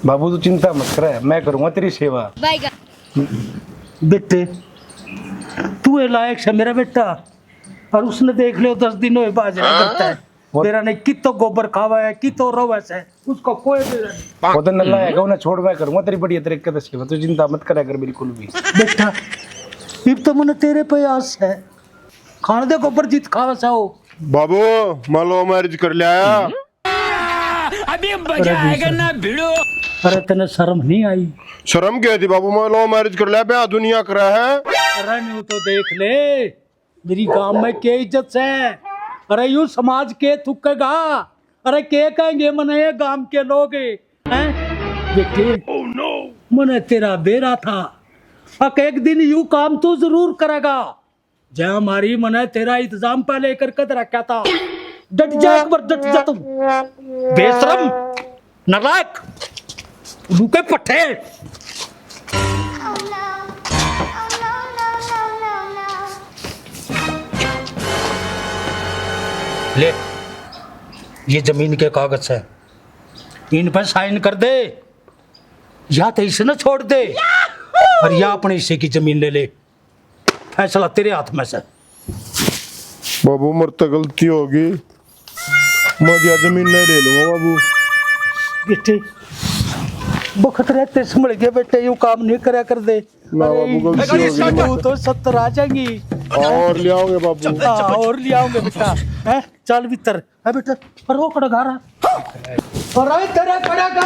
बाबू तू चिंता मत कर, मैं करूंगा तेरी सेवा। बेटे तू है लायक है मेरा बेटा, और उसने देख लियो 10 दिन हुए बाजरा करता है मेरा ने कितो गोबर खावा है कितो रोवा है उसको कोई नहीं। वो तो नल्ला है ना, छोड़, मैं करूंगा तेरी बढ़िया तरीके से सेवा, तू चिंता मत करा कर बिल्कुल भी। बेटा इब तो मैंने तेरे पे आस है, खाने दे गोबर जीत खावा साओ। बाबू मैं लव मैरिज कर लिया। अभी मजा आएगा ना भिड़ो। अरे तेने शर्म नहीं आई? शर्म क्या थी बाबू, मैं लव मैरिज कर लिया, ब्याह दुनिया करा है। अरे न्यू तो देख ले मेरी गांव में क्या इज्जत है। अरे यूं समाज के थुकेगा, अरे के कहेंगे मने ये गांव के लोग हैं बेटे। मने तेरा बेरा था, अक एक दिन यूं काम तू जरूर करेगा। जय हमारी मने तेरा इंतजाम पहले करके रखा था। डट जा एक बार, डट जा तुम बेशरम नालायक रुके पट्टे। ले ये जमीन के कागज है, इन पर साइन कर दे, या तो इसे न छोड़ दे और या अपने हिस्से की जमीन ले ले। फैसला तेरे हाथ में से। बाबू मरते गलती होगी, मैं दिया जमीन नहीं ले लूंगा बाबू। बेटे बखत रहते संभल गए बेटे, यूं काम नहीं करा कर दे। ना बाबू गलती होगी। तू तो 70 आ जाएंगी और ले आओगे बाबू। और ले आओगे बेटा। है चल भीतर है बेटा, पर वो कड़ा घारा और तेरा कड़ा गा।